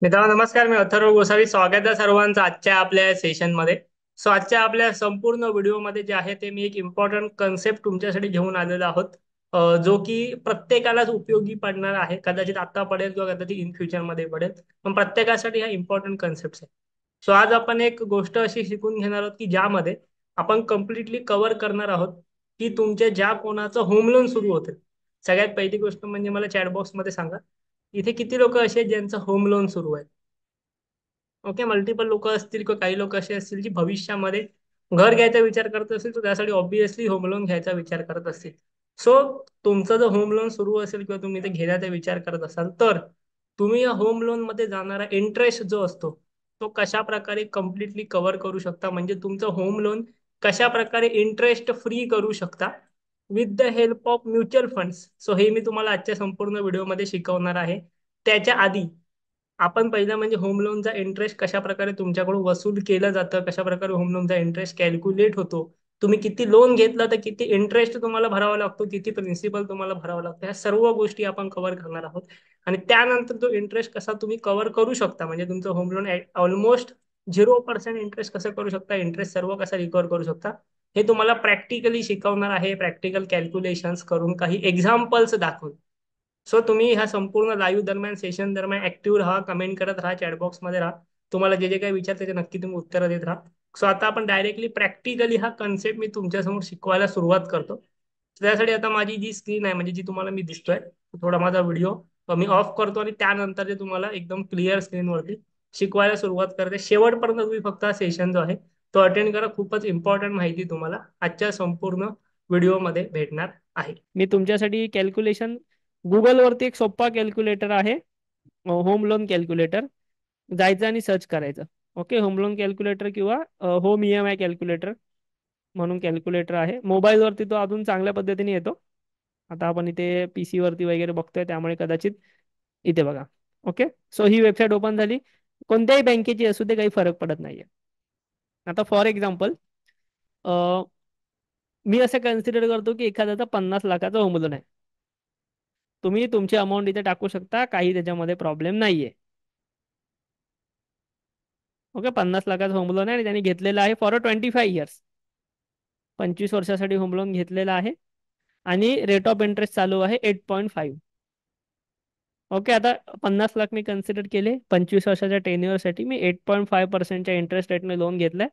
मित्रांनो नमस्कार. मी अथर्व गोसावी. स्वागत आहे सर्वांचं आजच्या आपल्या सेशनमध्ये. आजच्या आपल्या संपूर्ण व्हिडिओमध्ये जे आहे ते मी एक इम्पॉर्टंट कन्सेप्ट तुमच्यासाठी घेऊन आलेलो आहोत, जो की प्रत्येकालाच उपयोगी पडणार आहे. कदाचित आता पडेल किंवा कदाचित इन फ्युचरमध्ये पडेल, पण प्रत्येकासाठी हा इम्पॉर्टंट कन्सेप्ट आहे. आज आपण एक गोष्ट अशी शिकून घेणार आहोत की ज्यामध्ये आपण कम्प्लिटली कव्हर करणार आहोत की तुमच्या ज्या कोणाचं होम लोन सुरू होते. सगळ्यात पहिली गोष्ट म्हणजे मला चॅट बॉक्समध्ये सांगा, इथे किती लोक असे आहेत ज्यांचं होम लोन सुरू आहे. ओके, मल्टिपल लोक असतील किंवा काही लोक असे असतील की भविष्यामध्ये घर घ्यायचा विचार करत असतील, तर त्यासाठी ऑब्विसली होम लोन घ्यायचा विचार करत असतील. सो तुमचं जर होम लोन सुरू असेल किंवा तुम्ही ते घेण्याचा विचार करत असाल, तर तुम्ही या होम लोन मध्ये जाणारा इंटरेस्ट जो असतो तो कशा प्रकारे कम्प्लिटली कव्हर करू शकता, म्हणजे तुमचं होम लोन कशा प्रकारे इंटरेस्ट फ्री करू शकता with the help of mutual funds. So हे मी तुम्हाला आजच्या संपूर्ण व्हिडिओमध्ये शिकवणार आहे. त्याच्या आधी आपण पहिला म्हणजे होम लोनचा इंटरेस्ट कशा प्रकारे तुमच्याकडून वसूल केलं जातं, कशा प्रकारे होम लोनचा इंटरेस्ट कॅल्क्युलेट होतो, तुम्ही किती लोन घेतलं तर किती इंटरेस्ट तुम्हाला भरावा लागतो, किती प्रिन्सिपल तुम्हाला भरावा लागतो, ह्या सर्व गोष्टी आपण कव्हर करणार आहोत. आणि त्यानंतर तो इंटरेस्ट कसा तुम्ही कव्हर करू शकता, म्हणजे तुमचं होम लोन ऑलमोस्ट 0% इंटरेस्ट कसं करू शकता, इंटरेस्ट सर्व कसा रिकव्हर करू शकता, हे तुम्हाला प्रॅक्टिकली शिकवणार आहे. प्रॅक्टिकल कॅल्क्युलेशन्स करून काही एक्झाम्पल्स दाखवून. तुम्ही ह्या संपूर्ण लाईव्ह दरम्यान, सेशन दरम्यान ऍक्टिव्ह राहा, कमेंट करत राहा, चॅटबॉक्स मध्ये राहा. तुम्हाला जे जे काही विचार त्याचे नक्की तुम्ही उत्तरं देत राहा. आता आपण डायरेक्टली प्रॅक्टिकली हा कन्सेप्ट मी तुमच्यासमोर शिकवायला सुरुवात करतो. त्यासाठी आता माझी जी स्क्रीन आहे, म्हणजे जी तुम्हाला मी दिसतोय, थोडा माझा व्हिडिओ मी ऑफ करतो आणि त्यानंतर ते तुम्हाला एकदम क्लिअर स्क्रीनवरती शिकवायला सुरुवात करते. शेवटपर्यंत तुम्ही फक्त हा सेशन जो आहे तो अटेंड करा. खूपच इम्पॉर्टंट माहिती तुम्हाला आजच्या संपूर्ण व्हिडिओमध्ये भेटणार आहे. मी तुमच्यासाठी कॅल्क्युलेशन, गुगलवरती एक सोपा कॅल्क्युलेटर आहे, होम लोन कॅल्क्युलेटर. जायचं आणि सर्च करायचं. ओके, होम लोन कॅल्क्युलेटर किंवा होम EMI कॅल्क्युलेटर म्हणून कॅल्क्युलेटर आहे. मोबाईलवरती तो अजून चांगल्या पद्धतीने येतो. आता आपण इथे PC वरती वगैरे बघतोय, त्यामुळे कदाचित इथे बघा. ओके, ही वेबसाईट ओपन झाली. कोणत्याही बँकेची असू दे, काही फरक पडत नाहीये. आता फॉर एक्झाम्पल, मी असं कन्सिडर करतो की एखाद्याचा 50 लाखाचा होम लोन आहे. तुम्ही तुमची अमाऊंट इथे टाकू शकता, काही त्याच्यामध्ये प्रॉब्लेम नाहीये. ओके, 50 लाखाचा होम लोन आहे आणि त्यांनी घेतलेला आहे फॉर 25 इयर्स. 25 वर्षासाठी होम लोन घेतलेला आहे आणि रेट ऑफ इंटरेस्ट चालू आहे 8.5. ओके, आता 50 लाख मी कन्सिडर केले. 25 वर्षाच्या टेन्युअरसाठी मी 8.5%च्या इंटरेस्ट रेटने लोन घेतलाय.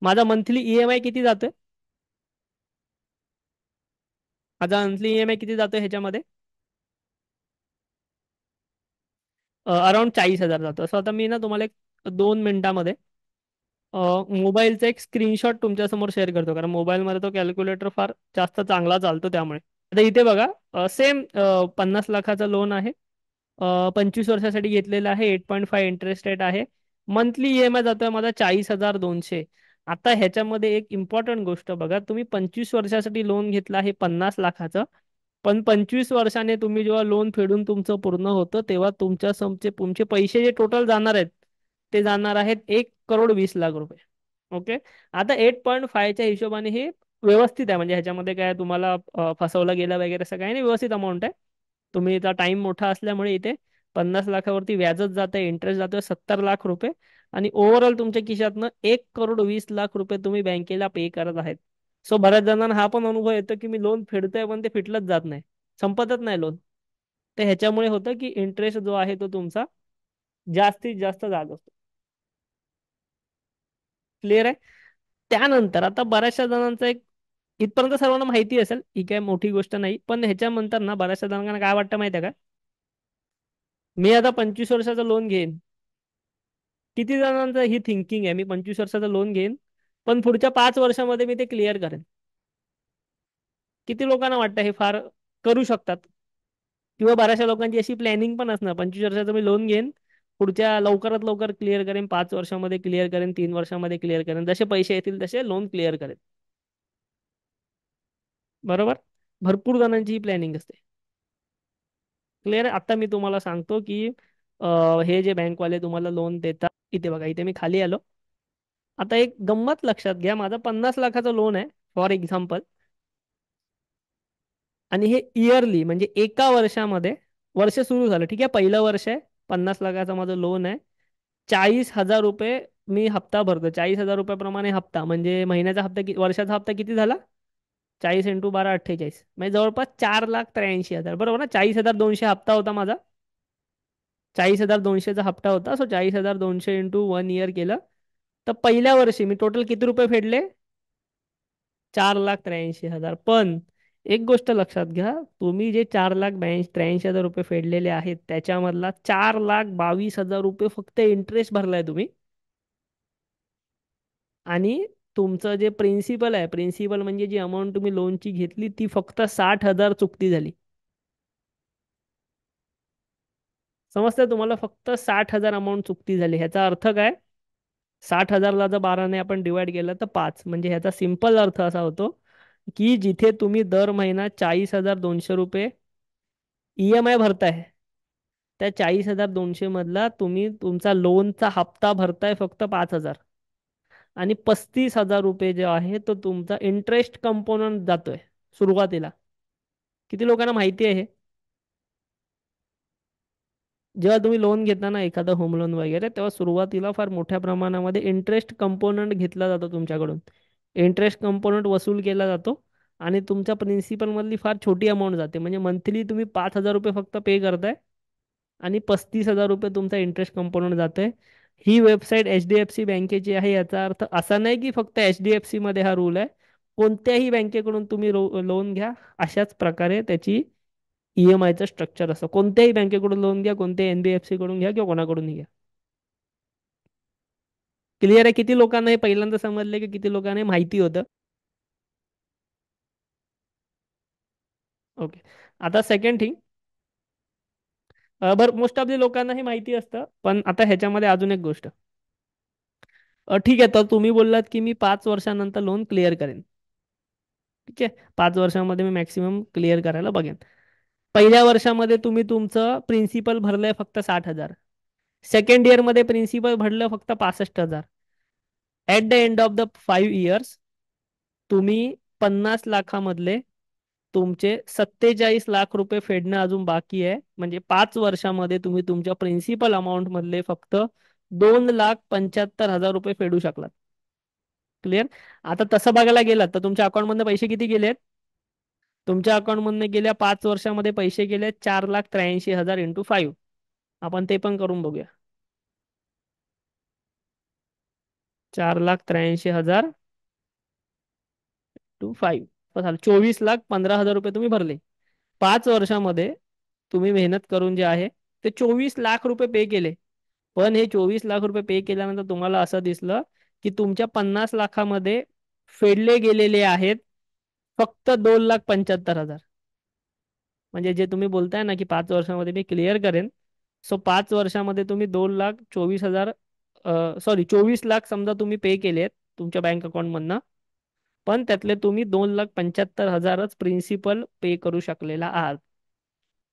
माझा मंथली EMI किती जातोय? माझा मंथली EMI किती जातोय ह्याच्यामध्ये? अराउंड 40,000 जातो. असं आता मी ना तुम्हाला एक 2 मिनिटामध्ये मोबाईलचा एक स्क्रीनशॉट तुमच्यासमोर शेअर करतो, कारण मोबाईलमध्ये तो कॅल्क्युलेटर फार जास्त चांगला चालतो. त्यामुळे आता इथे बघा, सेम 50 लाखाचा लोन आहे. 25 वर्षासाठी घेतलेला आहे. 8.5 इंटरेस्ट रेट आहे. मंथली EMI जातोय माझा 40,200. आता ह्याच्यामध्ये एक इम्पॉर्टंट गोष्ट बघा, तुम्ही 25 वर्षासाठी लोन घेतला आहे 50 लाखाचं, पण 25 वर्षाने तुम्ही जेव्हा लोन फेडून तुमचं पूर्ण होतं, तेव्हा तुमचे पैसे जे टोटल जाणार आहेत ते जाणार आहेत 1,20,00,000 रुपये. ओके, आता 8.5च्या हिशोबाने हे व्यवस्थित आहे, म्हणजे ह्याच्यामध्ये काय तुम्हाला फसवलं गेलं वगैरे असं काही नाही, व्यवस्थित अमाऊंट आहे. तुम्ही इथं टाइम मोठा असल्यामुळे इथे 50 लाखावरती व्याजच जात आहे, इंटरेस्ट जातोय 70 लाख रुपये. आणि ओव्हरऑल तुमच्या खिशातनं 1,20,00,000 रुपये तुम्ही बँकेला पे करत आहेत. बऱ्याच जणांना हा पण अनुभव येतो की मी लोन फेडतोय पण ते फिटलंच जात नाही, संपतच नाही लोन. तर ह्याच्यामुळे होतं की इंटरेस्ट जो आहे तो तुमचा जास्तीत जास्त जात असतो. क्लिअर आहे? त्यानंतर आता बऱ्याचशा जणांचा एक, इथपर्यंत सर्वांना माहिती असेल, ही काय मोठी गोष्ट नाही, पण ह्याच्यानंतर ना बऱ्याचशा जणांना काय वाटतं माहिती आहे का, मी आता 25 वर्षाचा लोन घेईन. किती जणांचं ही थिंकिंग आहे, मी 25 वर्षाचा लोन घेईन पण पुढच्या 5 वर्षामध्ये मी ते क्लिअर करेन. किती लोकांना वाटतं हे फार करू शकतात? किंवा बऱ्याचशा लोकांची अशी प्लॅनिंग पण असणार, 25 वर्षाचा मी लोन घेईन, पुढच्या लवकरात लवकर क्लिअर करेन, 5 वर्षामध्ये क्लिअर करेन, 3 वर्षामध्ये क्लिअर करेन, जसे पैसे येतील तसे लोन क्लिअर करेन. बरोबर, भरपूर जणांची ही प्लॅनिंग असते. क्लिअर आहे? आता मी तुम्हाला सांगतो की हे जे बँकवाले तुम्हाला लोन देतात, इथे बघा, इथे मी खाली आलो. आता एक गंमत लक्षात घ्या, माझा 50 लाखाचा लोन आहे फॉर एक्झाम्पल, आणि हे इयरली म्हणजे एका वर्षामध्ये, वर्ष सुरू झालं ठीक आहे, पहिलं वर्ष आहे, 50 लाखाचा माझं लोन आहे, 40,000 रुपये मी हप्ता भरतो. 40,000 रुपयाप्रमाणे हप्ता म्हणजे महिन्याचा हप्ता वर्षाचा हप्ता किती झाला? 40 × 12 = 48, म्हणजे जवळपास 4,83,000, बरोबर ना? 40,200 हप्ता होता माझा. 40,200चा हप्ता होता. सो 40,200 इंटू 1 इयर केलं, तर पहिल्या वर्षी मी टोटल किती रुपये फेडले? 4,83,000. पण एक गोष्ट लक्षात घ्या, तुम्ही जे 4,83,000 रुपये फेडलेले आहेत त्याच्यामधला 4,22,000 रुपये फक्त इंटरेस्ट भरलाय तुम्ही. आणि तुमचं जे प्रिन्सिपल आहे, प्रिन्सिपल म्हणजे जी अमाऊंट तुम्ही लोनची घेतली ती फक्त 60,000 चुकती झाली. समजतंय तुम्हाला? फक्त 60,000 अमाऊंट चुकती झाली. ह्याचा अर्थ काय? 60,000ला जर 12ने आपण डिवाइड केलं तर 5, म्हणजे ह्याचा सिंपल अर्थ असा होतो की जिथे तुम्ही दर महिना 40,200 रुपये EMI भरताय, त्या 40,200 मधला तुम्ही तुमचा लोनचा हप्ता भरताय फक्त 5,000, आणि 35,000 रुपये जे आहे तो तुमचा इंटरेस्ट कंपोनंट जातोय सुरुवातीला. किती लोकांना माहिती आहे हे? जेव्हा तुम्ही लोन घेता ना एखादं होम लोन वगैरे, तेव्हा सुरुवातीला फार मोठ्या प्रमाणामध्ये इंटरेस्ट कंपोनंट घेतला जातो तुमच्याकडून. इंटरेस्ट कंपोनंट वसूल केला जातो आणि तुमच्या प्रिन्सिपल मधली फार छोटी अमाऊंट जाते. म्हणजे मंथली तुम्ही 5,000 रुपये फक्त पे करताय आणि 35,000 रुपये तुमचा इंटरेस्ट कंपोनंट जातोय. ही वेबसाईट HDFC बँकेची आहे. याचा अर्थ असा नाही की फक्त HDFC मध्ये हा रूल आहे. कोणत्याही बँकेकडून तुम्ही लोन घ्या, अशाच प्रकारे त्याची EMIचं स्ट्रक्चर असतं. कोणत्याही बँकेकडून लोन घ्या, कोणत्याही NBFC कडून घ्या किंवा कोणाकडून घ्या. क्लिअर आहे? किती लोकांना हे पहिल्यांदा समजले की किती लोकांना हे माहिती होतं? ओके. आता सेकंड थिंग, बरं, मोस्ट ऑफ द लोकांना हे माहिती असतं, पण आता ह्याच्यामध्ये अजून एक गोष्ट. ठीक आहे, तर तुम्ही बोललात की मी 5 वर्षानंतर लोन क्लिअर करेन. ठीक आहे, 5 वर्षामध्ये मी मॅक्सिमम क्लिअर करायला बघेन. पहिल्या वर्षामध्ये तुम्ही तुमचं प्रिन्सिपल भरलंय फक्त 60,000. सेकंड इयरमध्ये प्रिन्सिपल भरलं फक्त 65,000. At the end of the 5 years तुम्ही 50 लाखामधले तुमचे 47 लाख रुपये फेडणं अजून बाकी आहे. म्हणजे 5 वर्षामध्ये तुम्ही तुमच्या प्रिन्सिपल अमाऊंट मधले फक्त 2,75,000 रुपये फेडू शकलात. क्लिअर? आता तसं बघायला गेलात तर तुमच्या अकाउंटमधनं पैसे किती गेलेत? तुमच्या अकाउंटमधनं गेल्या 5 वर्षामध्ये पैसे गेले 4,83,000 इंटू 5. आपण ते पण करून बघूया. 4,83,000 टू 5 झालं 24,15,000 रुपये तुम्ही भरले. 5 वर्षामध्ये तुम्ही मेहनत करून जे आहे ते 24 लाख रुपये पे केले. पण हे 24 लाख रुपये पे केल्यानंतर तुम्हाला असं दिसलं की तुमच्या 50 लाखामध्ये फेडले गेलेले आहेत फक्त 2,75,000. म्हणजे जे तुम्ही बोलताय ना की 5 वर्षामध्ये मी क्लिअर करेन, सो 5 वर्षामध्ये तुम्ही 2,24,000, सॉरी 24 लाख समजा तुम्ही पे केलेत तुमच्या बँक अकाउंटमधनं, पण त्यातले तुम्ही 2,75,000च प्रिन्सिपल पे करू शकलेला आहात.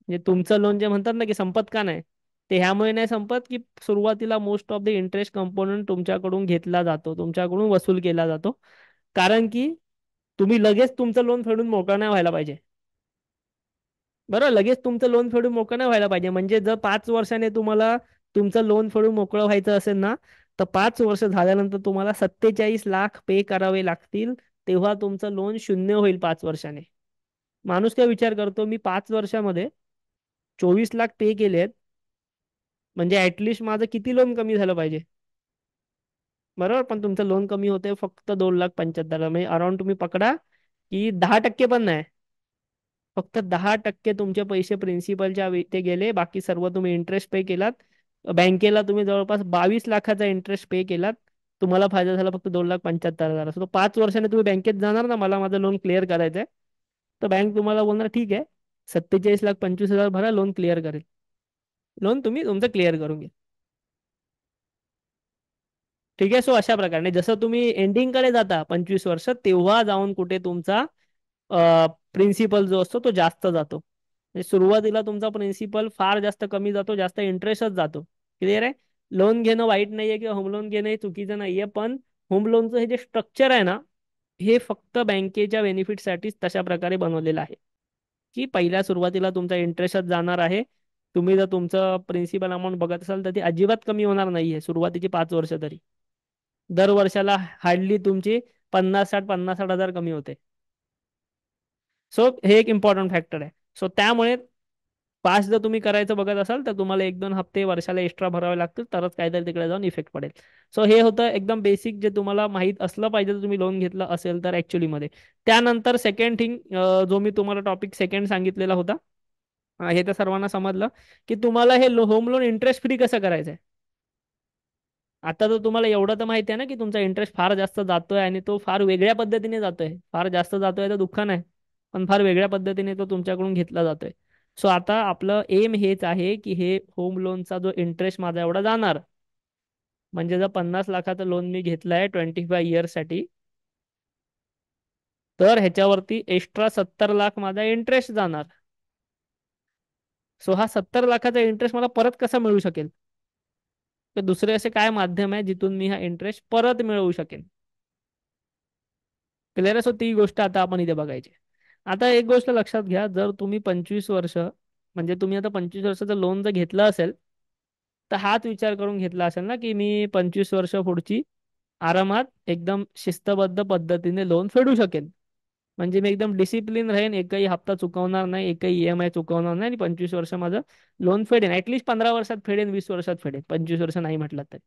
म्हणजे तुमचं लोन जे म्हणतात ना की संपत का नाही, ते ह्यामुळे नाही संपत की सुरुवातीला most of the interest component तुमच्याकडून घेतला जातो, तुमच्याकडून वसूल केला जातो. कारण की तुम्ही लगेच तुमचं लोन फेडून मोकळं नाही व्हायला पाहिजे. बरं, लगेच तुमचं लोन फेडून मोकळं नाही व्हायला पाहिजे. म्हणजे जर 5 वर्षाने तुम्हाला तुमचं लोन फेडून मोकळं व्हायचं असेल ना, तर 5 वर्ष झाल्यानंतर तुम्हाला 47 लाख पे करावे लागतील. तेव्हा तुमचं लोन शून्य होईल 5 वर्षाने. माणूस काय विचार करतो, मी 5 वर्षामध्ये 24 लाख पे केलेत, म्हणजे ऍटलिस्ट माझं किती लोन कमी झालं पाहिजे? बरोबर, पण तुमचं लोन कमी होते फक्त 2,75,000, म्हणजे अराउंड तुम्ही पकडा की 10% पण नाही. फक्त 10% तुमचे पैसे प्रिन्सिपलच्या ते गेले. बाकी सर्व तुम्ही इंटरेस्ट पे केलात. बँकेला तुम्ही जवळपास 22 लाखाचा इंटरेस्ट पे केलात. तुम्हाला फायदा झाला फक्त 2,75,000. असं तो 5 वर्षाने तुम्ही बँकेत जाणार ना, मला माझं लोन क्लिअर करायचं आहे, तर बँक तुम्हाला बोलणार ठीक आहे, 47,25,000 भरा, लोन क्लिअर करेल. लोन तुम्ही तुमचं क्लिअर करून घ्या. ठीक आहे. सो अशा प्रकारे जसं तुम्ही एंडिंगकडे जाता 25 वर्ष, तेव्हा जाऊन कुठे तुमचा प्रिन्सिपल जो असतो तो जास्त जातो. म्हणजे सुरुवातीला तुमचा प्रिन्सिपल फार जास्त कमी जातो, जास्त इंटरेस्टच जातो. क्लिअर आहे? लोन घेणं वाईट नाहीये किंवा होम लोन घेणं हे चुकीचं नाहीये, पण होम लोनचं हे जे स्ट्रक्चर आहे ना, हे फक्त बँकेच्या बेनिफिटसाठीच तशा प्रकारे बनवलेलं आहे की पहिल्या सुरुवातीला तुमचा इंटरेस्टच जाणार आहे. तुम्ही जर तुमचं प्रिन्सिपल अमाऊंट बघत असाल तर ती अजिबात कमी होणार नाहीये सुरुवातीची 5 वर्ष तरी. दर वर्षाला हार्डली तुमची 50-60 50-60 हजार कमी होते. सो हे एक इम्पॉर्टंट फॅक्टर आहे. सो त्यामुळे पास जर तुम्ही करायचं बघत असाल तर तुम्हाला 1-2 हप्ते वर्षाला एक्स्ट्रा भरावे लागतील, तरच काहीतरी तिकडे जाऊन इफेक्ट पडेल. सो हे होतं एकदम बेसिक जे तुम्हाला माहीत असलं पाहिजे जर तुम्ही लोन घेतलं असेल तर ऍक्च्युली मध्ये. त्यानंतर सेकंड थिंग, जो मी तुम्हाला टॉपिक सेकंड सांगितलेला होता, हे तर सर्वांना समजलं की तुम्हाला हे होम लोन इंटरेस्ट फ्री कसं करायचं आहे. आता तर तुम्हाला एवढं तर माहिती आहे ना की तुमचा इंटरेस्ट फार जास्त जातोय आणि तो फार वेगळ्या पद्धतीने जातोय. फार जास्त जातोय तर दुःख नाही, पण फार वेगळ्या पद्धतीने तो तुमच्याकडून घेतला जातोय. सो आता आपलं एम हेच आहे की हे होम लोनचा जो इंटरेस्ट माझा एवढा जाणार, म्हणजे जर 50 लाखाचं लोन मी घेतलंय 25 इयर्ससाठी, तर ह्याच्यावरती एक्स्ट्रा 70 लाख माझा इंटरेस्ट जाणार. सो हा 70 लाखाचा इंटरेस्ट मला परत कसा मिळू शकेल, तर दुसरे असे काय माध्यम आहे जिथून मी हा इंटरेस्ट परत मिळवू शकेन. क्लिअर. सो ती गोष्ट आता आपण इथे बघायची. आता एक गोष्ट लक्षात घ्या, जर तुम्ही 25 वर्ष, म्हणजे तुम्ही आता 25 वर्षाचं लोन जर घेतलं असेल तर हाच विचार करून घेतला असेल ना की मी 25 वर्ष पुढची आरामात एकदम शिस्तबद्ध पद्धतीने लोन फेडू शकेन. म्हणजे मी एकदम डिसिप्लिन राहीन, एकही हप्ता चुकवणार नाही, एकही ईएमआय चुकवणार नाही आणि 25 वर्ष माझं लोन फेडेन. ऍटलीस्ट 15 वर्षात फेडेन, 20 वर्षात फेडेन, 25 वर्ष नाही म्हटलं तरी.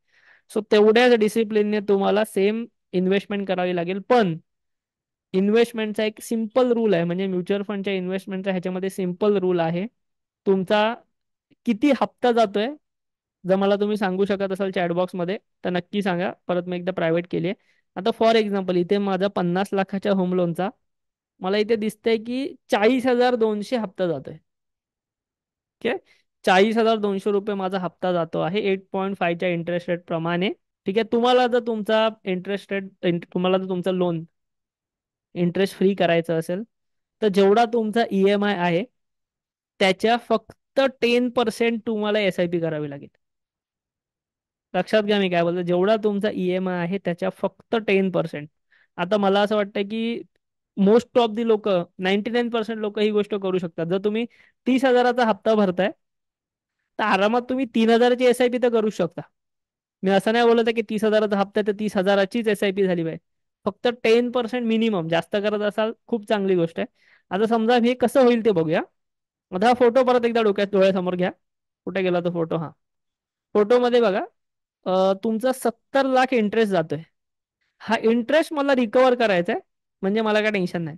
सो तेवढ्याच डिसिप्लिनने तुम्हाला सेम इन्व्हेस्टमेंट करावी लागेल. पण इन्व्हेस्टमेंटचा एक सिम्पल रूल आहे, म्हणजे म्युच्युअल फंडच्या इन्व्हेस्टमेंटचा ह्याच्यामध्ये सिम्पल रूल आहे. तुमचा किती हप्ता जातोय, जर मला तुम्ही सांगू शकत असाल चॅटबॉक्समध्ये तर नक्की सांगा, परत मी एकदा प्रायव्हेट केली आहे. आता फॉर एक्झाम्पल इथे माझा 50 लाखाच्या होम लोनचा मला इथे दिसतंय की 40,200 हप्ता जातोय. ठीक आहे. 40,200 रुपये माझा हप्ता जातो आहे 8.5च्या इंटरेस्ट रेट प्रमाणे. ठीक आहे. तुम्हाला जर तुमचा इंटरेस्ट रेट, तुम्हाला जर तुमचा लोन इंटरेस्ट फ्री करायचं असेल तर जेवढा तुमचा ईएमआय आहे त्याच्या फक्त 10% तुम्हाला एसआयपी करावी लागेल. लक्षात घ्या मी काय बोलतो, जेवढा तुमचा ईएमआय आहे त्याच्या फक्त 10%. आता मला असं वाटतं की मोस्ट ऑफ दी लोक, 99% लोक ही गोष्ट करू शकतात. जर तुम्ही 30,000चा हप्ता भरताय तर आरामात तुम्ही 3,000ची एसआयपी तर करू शकता. मी असं नाही बोलत आहे की 30,000चा हप्ता तर 30,000चीच एसआयपी झाली पाहिजे. फक्त 10% मिनिमम जास्त करत असाल खूप चांगली गोष्ट आहे. आता समजा हे कसं होईल ते बघूया. आता हा फोटो परत एकदा डोळ्यासमोर घ्या. कुठे गेला तो फोटो, हा फोटोमध्ये बघा. तुमचा 70 लाख इंटरेस्ट जातोय. हा इंटरेस्ट मला रिकवर करायचा आहे, म्हणजे मला काय टेन्शन नाही.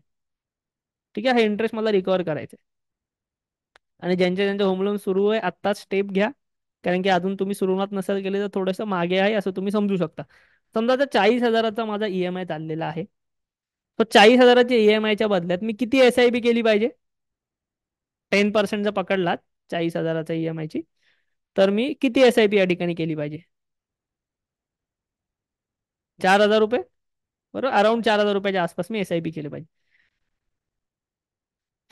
ठीक आहे. हा इंटरेस्ट मला रिकवर करायचा आहे. आणि ज्यांचे ज्यांचे होम लोन सुरू आहे आत्ताच स्टेप घ्या, कारण की अजून तुम्ही सुरुवात नसेल केली तर थोडंसं मागे आहे असं तुम्ही समजू शकता. समजा आता 40,000चा माझा ईएमआय चाललेला आहे, तर 40,000च्या ईएमआयच्या बदल्यात मी किती एसआयपी केली पाहिजे. 10% जर पकडलात 40,000च्या ईएमआयची, तर मी किती एसआयपी या ठिकाणी केली पाहिजे. 4,000 रुपये. बरोबर, अराउंड 4,000 रुपयाच्या आसपास मी एसआयपी केली पाहिजे.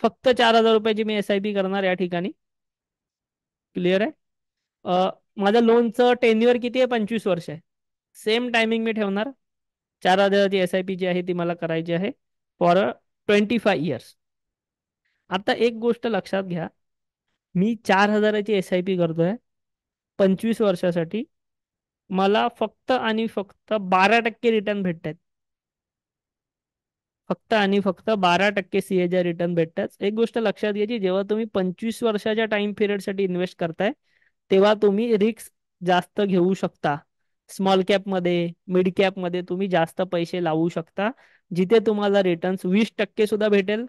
फक्त 4,000 रुपयाची मी एसआयपी करणार या ठिकाणी. क्लिअर आहे. माझ्या लोनचं टेन्युअर किती आहे, 25 वर्ष आहे. सेम टायमिंग मी ठेवणार. 4,000ची एसआयपी जी आहे ती मला करायची आहे फॉर 25 इयर्स. आता एक गोष्ट लक्षात घ्या, मी 4,000ची एसआयपी करतोय 25 वर्षासाठी. मला फक्त आणि फक्त 12% रिटर्न भेटतात. फक्त आणि फक्त 12% सीएच्या रिटर्न भेटतात. एक गोष्ट लक्षात घ्यायची, जेव्हा तुम्ही 25 वर्षाच्या टाइम पिरियडसाठी इन्व्हेस्ट करताय तेव्हा तुम्ही रिस्क जास्त घेऊ शकता. स्मॉल कॅपमध्ये, मिड कॅपमध्ये तुम्ही जास्त पैसे लावू शकता, जिथे तुम्हाला रिटर्न्स 20% सुद्धा भेटेल,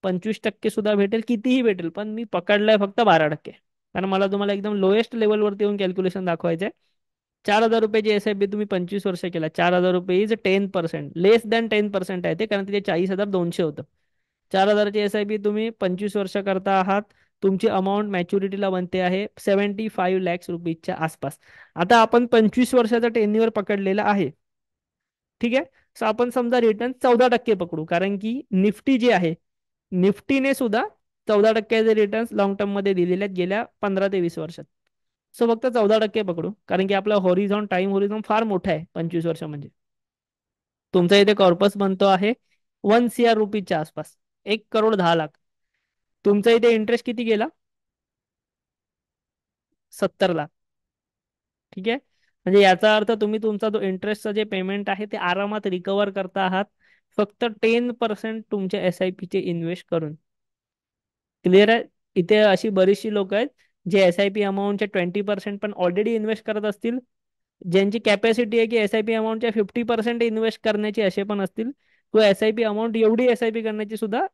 25% सुद्धा भेटेल, कितीही भेटेल. पण मी पकडलाय फक्त 12%, कारण मला तुम्हाला एकदम लोएस्ट लेवलवरती येऊन कॅल्क्युलेशन दाखवायचंय. 4,000 रुपयाची एसआयपी तुम्ही 25 वर्ष केला, 4,000 रुपये इज 10%, लेस दॅन 10% आहे ते, कारण तिथे 40,200 होतं. 4,000ची एसआयपी तुम्ही 25 वर्ष करता आहात, तुमची अमाऊंट मॅच्युरिटीला बनते आहे 75 lakhs रुपीजच्या आसपास. आता आपण 25 वर्षाचा टेन्युअर पकडलेला आहे. ठीक आहे. सो आपण समजा रिटर्न 14% पकडू, कारण की निफ्टी जे आहे, निफ्टीने सुद्धा 14%चे रिटर्न्स लॉंग टर्म मध्ये दिलेले आहेत गेल्या 15 ते 20 वर्षात. सो फक्त 14% पकडू, कारण की आपला हॉरिझॉन, टाइम हॉरिझॉन फार मोठा आहे 25 वर्ष म्हणजे. तुमचा इथे कॉर्पस बनतो आहे 1 CR रुपीजच्या आसपास, 1,10,00,000. तुमचा इथे इंटरेस्ट किती गेला, 70 लाख. ठीक आहे. म्हणजे याचा अर्थ तुम्ही तुमचा जो इंटरेस्टचा जे पेमेंट आहे ते आरामात रिकवर करता आहात, फक्त 10% तुमच्या SIP चे इन्व्हेस्ट करून. क्लिअर आहे. इथे अशी बरीचशी लोक आहेत जे SIP अमाऊंटचे 20% पण ऑलरेडी इन्व्हेस्ट करत असतील, ज्यांची कॅपॅसिटी आहे की SIP अमाऊंटच्या 50% इन्व्हेस्ट करण्याची, असे पण असतील, किंवा SIP अमाऊंट एवढी SIP करण्याची सुद्धा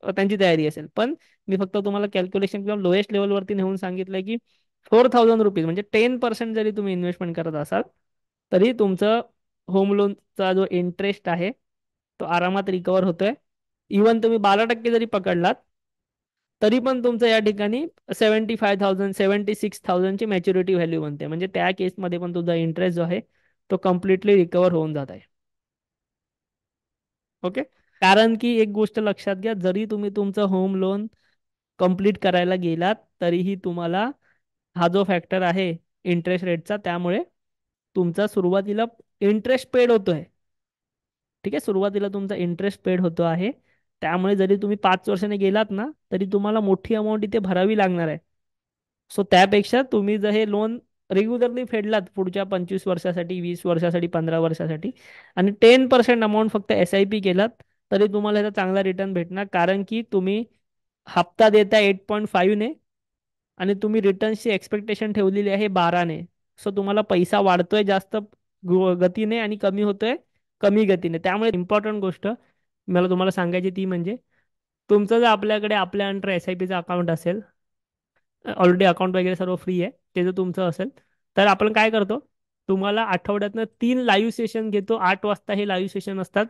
त्यांची तयारी असेल. पण मी फक्त तुम्हाला कॅल्क्युलेशन किंवा लोएस्ट लेवलवरती नेऊन सांगितलंय की 4000 रुपीज म्हणजे 10% जरी तुम्ही इन्व्हेस्टमेंट करत असाल, तरी तुमचं होम लोनचा जो इंटरेस्ट आहे तो आरामात रिकवर होतोय. इवन तुम्ही 12% जरी पकडलात, तरी पण तुमचं या ठिकाणी 75,000 76,000ची मॅच्युरिटी व्हॅल्यू बनते. म्हणजे त्या केसमध्ये पण तुझा इंटरेस्ट जो आहे तो कम्प्लिटली रिकवर होऊन जात आहे. ओके. कारण की एक गोष्ट लक्षात घ्या, जरी तुम्ही तुमचं होम लोन कंप्लीट करायला गेलात, तरीही तुम्हाला हा जो फॅक्टर आहे इंटरेस्ट रेटचा, त्यामुळे तुमचा सुरुवातीला इंटरेस्ट पेड होतोय. ठीक आहे, सुरुवातीला तुमचा इंटरेस्ट पेड होतो आहे. त्यामुळे जरी तुम्ही 5 वर्षाने गेलात ना, तरी तुम्हाला मोठी अमाऊंट इथे भरावी लागणार आहे. सो त्यापेक्षा तुम्ही जर हे लोन रेग्युलरली फेडलात पुढच्या 25 वर्षासाठी, 20 वर्षासाठी, 15 वर्षासाठी, आणि 10% अमाऊंट फक्त SIP केलात, तरी तुम्हाला याचा चांगला रिटर्न भेटणार. कारण की तुम्ही हप्ता देता 8.5 ने, आणि तुम्ही रिटर्न्सची एक्सपेक्टेशन ठेवलेली आहे 12 ने. सो तुम्हाला पैसा वाढतोय जास्त गतीने आणि कमी होतोय कमी गतीने. त्यामुळे इम्पॉर्टंट गोष्ट मला तुम्हाला सांगायची ती म्हणजे, तुमचं जर आपल्याकडे आपल्या अंडर SIPचं अकाउंट असेल, ऑलरेडी अकाउंट वगैरे सर्व फ्री आहे, ते जर तुमचं असेल, तर आपण काय करतो, तुम्हाला आठवड्यातनं 3 लाईव्ह सेशन घेतो. 8 वाजता हे लाईव्ह सेशन असतात.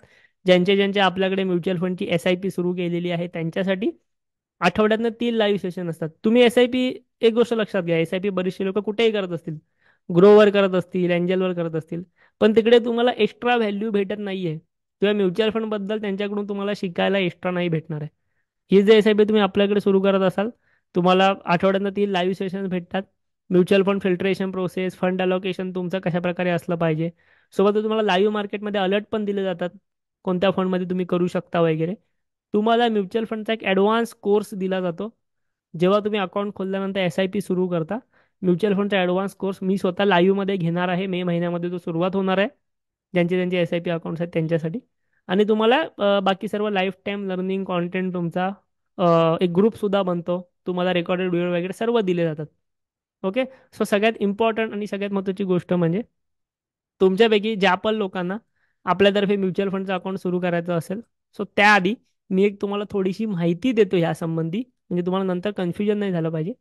ज्यांचे ज्यांचे आपल्याकडे म्युच्युअल फंडची SIP सुरू केलेली आहे त्यांच्यासाठी आठवड्यातनं 3 लाईव्ह सेशन असतात. तुम्ही SIP, एक गोष्ट लक्षात घ्या, SIP बरेचसे लोक कुठेही करत असतील, ग्रोवर करत असतील, एंजलवर करत असतील, पण तिकडे तुम्हाला एक्स्ट्रा व्हॅल्यू भेटत नाहीये, किंवा म्युच्युअल फंड बद्दल त्यांच्याकडून तुम्हाला शिकायला एक्स्ट्रा नाही भेटणार आहे. ही जे SIP तुम्ही आपल्याकडे सुरू करत असाल, तुम्हाला आठवड्यातनं 3 लाईव्ह सेशन भेटतात. Mutual fund filtration process, fund allocation तुमचं कशा प्रकारे असलं पाहिजे, सोबत तुम्हाला लाईव्ह मार्केटमध्ये अलर्ट पण दिले जातात, कोणत्या फंडमध्ये तुम्ही करू शकता वगैरे. तुम्हाला म्युच्युअल फंडचा एक ॲडव्हान्स कोर्स दिला जातो. जेव्हा तुम्ही अकाउंट खोलल्यानंतर SIP सुरू करता, म्युच्युअल फंडचा ॲडव्हान्स कोर्स मी स्वतः लाईव्हमध्ये घेणार आहे. मे महिन्यामध्ये तो सुरुवात होणार आहे, ज्यांचे ज्यांचे SIP अकाउंट्स आहेत त्यांच्यासाठी. आणि तुम्हाला बाकी सर्व लाईफ टाईम लर्निंग कॉन्टेंट तुमचा एक ग्रुप सुद्धा बनतो. तुम्हाला रेकॉर्डेड व्हिडिओ वगैरे सर्व दिले जातात. ओके. सो सगळ्यात इम्पॉर्टंट आणि सगळ्यात महत्त्वाची गोष्ट म्हणजे, तुमच्यापैकी ज्या पण लोकांना आपल्यातर्फे म्युच्युअल फंडचा अकाउंट सुरू करायचं असेल, सो त्याआधी मी एक तुम्हाला थोडीशी माहिती देतो यासंबंधी, म्हणजे तुम्हाला नंतर कन्फ्युजन नाही झालं पाहिजे.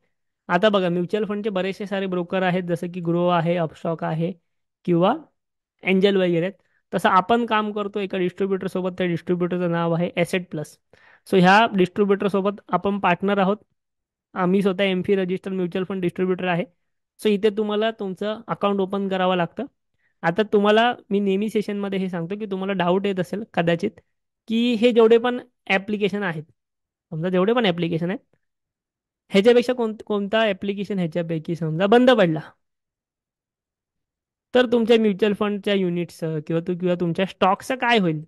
आता बघा, म्युच्युअल फंडचे बरेचसे सारे ब्रोकर आहेत, जसं की ग्रो आहे, अपस्टॉक आहे, किंवा एंजल वगैरे आहेत. तसं आपण काम करतो एका डिस्ट्रीब्युटर सोबत. त्या डिस्ट्रीब्युटरचं नाव आहे एसेट प्लस. सो ह्या डिस्ट्रीब्युटर सोबत आपण पार्टनर आहोत. आम्ही स्वतः AMFI register mutual fund distributor आहे. सो इथे तुम्हाला तुमचं अकाउंट ओपन करावं लागतं. आता तुम्हाला मी नेहमी सेशनमध्ये हे सांगतो की तुम्हाला डाऊट येत असेल कदाचित, की हे जेवढे पण ॲप्लिकेशन आहेत, समजा जेवढे पण ॲप्लिकेशन आहेत, ह्याच्यापेक्षा कोणता ॲप्लिकेशन ह्याच्यापैकी समजा बंद पडला, तर तुमच्या म्युच्युअल फंडच्या युनिट्सचं किंवा तुमच्या स्टॉकचं काय होईल?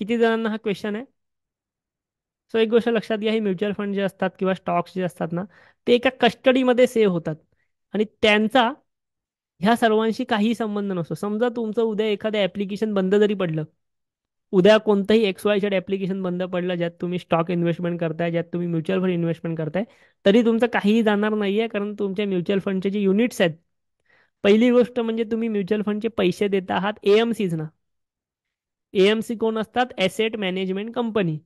किती जणांना हा क्वेश्चन आहे? सो एक गोष्ट लक्षात घ्या, हे म्युच्युअल फंड जे असतात किंवा स्टॉक्स जे असतात ना, ते एका कस्टडीमध्ये सेव्ह होतात, आणि त्यांचा ह्या सर्वांशी काही संबंध नसतो. समजा तुमचं उद्या एखादं ॲप्लिकेशन बंद जरी पडलं, उद्या कोणतंही XYZ ॲप्लिकेशन बंद पडलं, ज्यात तुम्ही स्टॉक इन्व्हेस्टमेंट करताय, ज्यात तुम्ही म्युच्युअल फंड इन्व्हेस्टमेंट करताय, तरी तुमचं काहीही जाणार नाहीये. कारण तुमच्या म्युच्युअल फंडचे जे युनिट्स आहेत, पहिली गोष्ट म्हणजे तुम्ही म्युच्युअल फंडचे पैसे देत आहात AMCs ना. AMC कोण असतात? Asset management company.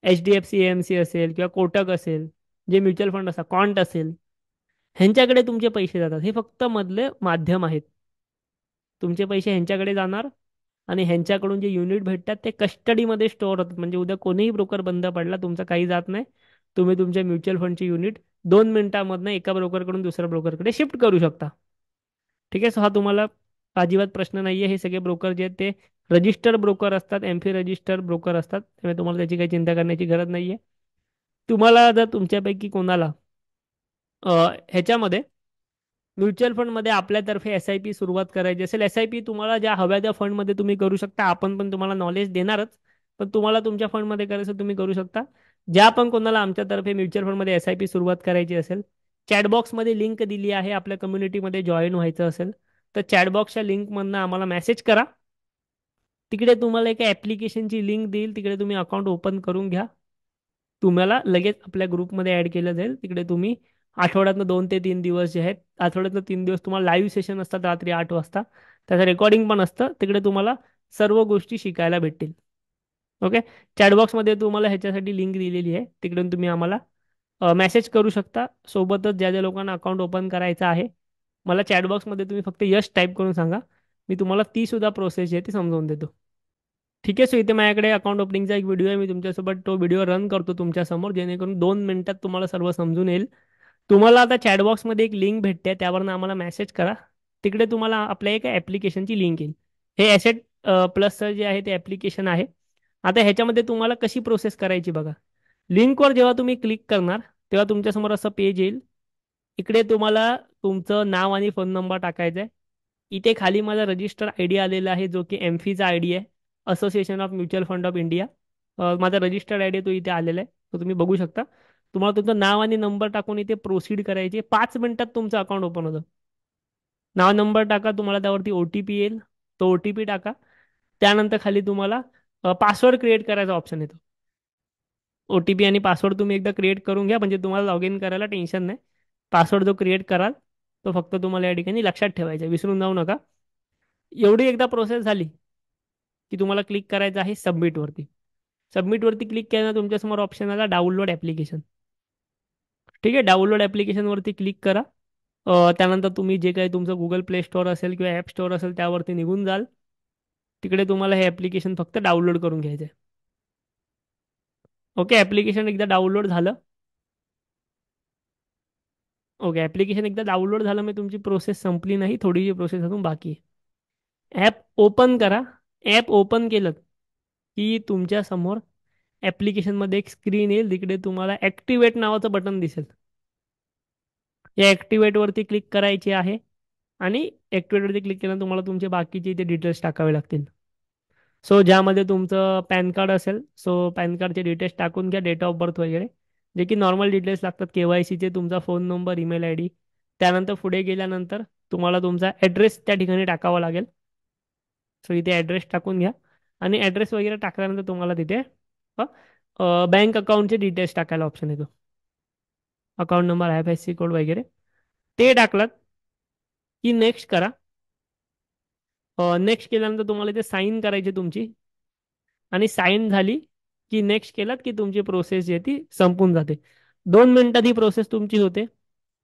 HDFC AMC असेल किंवा कोटक असेल, जे म्युच्युअल फंड असतात, कॉन्ट असेल, ह्यांच्याकडे तुमचे पैसे जातात. हे फक्त मधले माध्यम आहेत. तुमचे पैसे ह्यांच्याकडे जाणार, आणि ह्यांच्याकडून जे युनिट भेटतात ते कस्टडीमध्ये स्टोअर होतात. म्हणजे उद्या कोणीही ब्रोकर बंद पडला, तुमचं काही जात नाही. तुम्ही तुमच्या म्युच्युअल फंडची युनिट 2 मिनिटांमधनं एका ब्रोकरकडून दुसऱ्या ब्रोकरकडे शिफ्ट करू शकता. ठीक आहे. सो हा तुम्हाला अजिबात प्रश्न नाहीये. हे सगळे ब्रोकर जे आहेत ते रजिस्टर्ड ब्रोकर असतात, एमफी रजिस्टर्ड ब्रोकर असतात. त्यामुळे तुम्हाला त्याची काही चिंता करण्याची गरज नाहीये. तुम्हाला जर तुमच्यापैकी कोणाला ह्याच्यामध्ये म्युच्युअल फंडमध्ये आपल्यातर्फे SIP सुरुवात करायची असेल, SIP तुम्हाला ज्या हव्या त्या फंडमध्ये तुम्ही करू शकता. आपण पण तुम्हाला नॉलेज देणारच, पण तुम्हाला तुमच्या फंडमध्ये करायचं तुम्ही करू शकता. ज्या पण कोणाला आमच्यातर्फे म्युच्युअल फंडमध्ये SIP सुरुवात करायची असेल, चॅटबॉक्समध्ये लिंक दिली आहे, आपल्या कम्युनिटीमध्ये जॉईन व्हायचं असेल तर चॅटबॉक्सच्या लिंकमधनं आम्हाला मेसेज करा. तिकडे तुम्हाला एका ॲप्लिकेशनची लिंक देईल, तिकडे तुम्ही अकाउंट ओपन करून घ्या. तुम्हाला लगेच आपल्या ग्रुपमध्ये ॲड केलं जाईल. तिकडे तुम्ही आठवड्यातनं 2 ते 3 दिवस जे आहेत, आठवड्यातनं 3 दिवस तुम्हाला लाईव्ह सेशन असतात रात्री 8 वाजता. त्याचं रेकॉर्डिंग पण असतं. तिकडे तुम्हाला सर्व गोष्टी शिकायला भेटतील. ओके. चॅटबॉक्समध्ये तुम्हाला ह्याच्यासाठी लिंक दिलेली आहे, तिकडून तुम्ही आम्हाला मेसेज करू शकता. सोबतच ज्या ज्या लोकांना अकाउंट ओपन करायचं आहे, मला चॅटबॉक्समध्ये तुम्ही फक्त यश टाईप करून सांगा. मी तुम्हाला ती सुद्धा प्रोसेस जी आहे ती समजावून देतो. ठीक आहे. सो इथे माझ्याकडे अकाउंट ओपनिंगचा एक व्हिडिओ आहे. मी तुमच्यासोबत तो व्हिडिओ रन करतो तुमच्यासमोर, जेणेकरून 2 मिनिटात तुम्हाला सर्व समजून येईल. तुम्हाला आता चॅटबॉक्समध्ये एक लिंक भेटते, त्यावरनं आम्हाला मेसेज करा. तिकडे तुम्हाला आपल्या एका ॲप्लिकेशनची लिंक येईल. हे ॲसेट प्लसचं जे आहे ते ॲप्लिकेशन आहे. आता ह्याच्यामध्ये तुम्हाला कशी प्रोसेस करायची बघा. लिंकवर जेव्हा तुम्ही क्लिक करणार तेव्हा तुमच्यासमोर असं पेज येईल. इकडे तुम्हाला तुमचं नाव आणि फोन नंबर टाकायचा आहे. इथे खाली माझा रजिस्टर आय डी आलेला आहे, जो की एमफीचा आय डी आहे, association of mutual fund of India. माझा रजिस्टर्ड आय डी तो इथे आलेला आहे, तो तुम्ही बघू शकता. तुम्हाला तुमचं नाव आणि नंबर टाकून इथे प्रोसीड करायचे. 5 मिनिटात तुमचं अकाउंट ओपन होतं. नाव नंबर टाका, तुम्हाला त्यावरती ओ टी पी येईल, तो ओ टी पी टाका. त्यानंतर खाली तुम्हाला पासवर्ड क्रिएट करायचा ऑप्शन येतो. ओ टी पी आणि पासवर्ड तुम्ही एकदा क्रिएट करून घ्या, म्हणजे तुम्हाला लॉग इन करायला टेन्शन नाही. पासवर्ड जो क्रिएट कराल तो फक्त तुम्हाला या ठिकाणी लक्षात ठेवायचा आहे, विसरून जाऊ नका. एवढी एकदा प्रोसेस झाली की तुम्हाला क्लिक करायचं आहे सबमिटवरती. सबमिटवरती क्लिक केल्यानं तुमच्यासमोर ऑप्शन आला डाउनलोड ॲप्लिकेशन. ठीक आहे. डाउनलोड ॲप्लिकेशनवरती क्लिक करा. त्यानंतर तुम्ही जे काही तुमचं गुगल प्ले स्टोअर असेल किंवा ॲप स्टोअर असेल त्यावरती निघून जाल. तिकडे तुम्हाला हे ॲप्लिकेशन फक्त डाउनलोड करून घ्यायचं आहे. ओके. ॲप्लिकेशन एकदा डाउनलोड झालं. ओके. ॲप्लिकेशन एकदा डाउनलोड झालं मी तुमची प्रोसेस संपली नाही, थोडीशी प्रोसेस अजून बाकी आहे. ॲप ओपन करा. ॲप ओपन केलं की तुमच्या समोर ॲप्लिकेशनमध्ये एक स्क्रीन येईल, तिकडे तुम्हाला ॲक्टिवेट नावाचं बटन दिसेल. या ॲक्टिवेटवरती क्लिक करायचे आहे आणि ॲक्टिवेटवरती क्लिक केल्यानंतर तुम्हाला तुमचे बाकीचे इथे डिटेल्स टाकावे लागतील. सो ज्यामध्ये तुमचं पॅन कार्ड असेल, सो पॅन कार्डचे डिटेल्स टाकून घ्या, डेट ऑफ बर्थ वगैरे, जे की नॉर्मल डिटेल्स लागतात केवायसीचे, तुमचा phone number, email I D. त्यानंतर पुढे गेल्यानंतर तुम्हाला तुमचा ॲड्रेस त्या ठिकाणी टाकावा लागेल. सो इथे ॲड्रेस टाकून घ्या आणि ॲड्रेस वगैरे टाकल्यानंतर तुम्हाला तिथे बँक अकाउंटचे डिटेल्स टाकायला ऑप्शन येतो. Account number, I F S C code वगैरे ते टाकलात की नेक्स्ट करा. नेक्स्ट केल्यानंतर तुम्हाला इथे साईन करायची तुमची, आणि साईन झाली की नेक्स्ट केलात की तुमची प्रोसेस जी आहे ती संपून जाते. 2 मिनिटात ही प्रोसेस तुमची होते.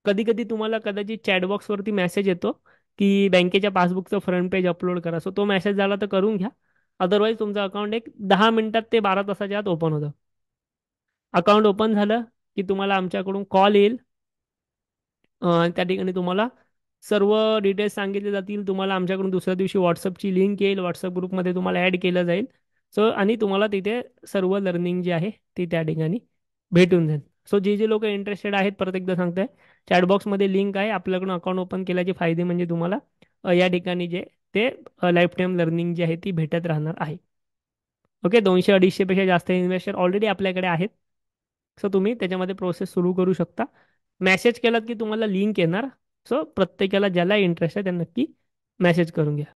कधी कधी तुम्हाला कदाचित चॅटबॉक्सवरती मेसेज येतो की बँकेच्या पासबुकचं फ्रंट पेज अपलोड करा, सो तो मेसेज झाला तर करून घ्या. अदरवाईज तुमचं अकाउंट एक 10 मिनिटात ते 12 तासाच्या आत ओपन होतं. अकाउंट ओपन झालं की तुम्हाला आमच्याकडून कॉल येईल. त्या ठिकाणी तुम्हाला सर्व डिटेल्स सांगितले जातील. तुम्हाला आमच्याकडून दुसऱ्या दिवशी व्हॉट्सअपची लिंक येईल, व्हॉट्सअप ग्रुपमध्ये तुम्हाला ॲड केलं जाईल. सो आणि तुम्हाला तिथे सर्व लर्निंग जी आहे ती त्या ठिकाणी भेटून जाईल. सो जे जे लोक इंटरेस्टेड आहेत, परत एकदा सांगताय, चॅटबॉक्समध्ये लिंक आहे. आपल्याकडून अकाउंट ओपन केल्याचे फायदे म्हणजे तुम्हाला या ठिकाणी जे ते लाईफ टाईम लर्निंग जी आहे ती भेटत राहणार आहे. ओके. 200-250 पेक्षा जास्त इन्व्हेस्टर ऑलरेडी आपल्याकडे आहेत. सो तुम्ही त्याच्यामध्ये प्रोसेस सुरू करू शकता. मेसेज केलात की तुम्हाला लिंक येणार. सो प्रत्येकाला ज्याला इंटरेस्ट आहे त्यांना नक्की मेसेज करून घ्या.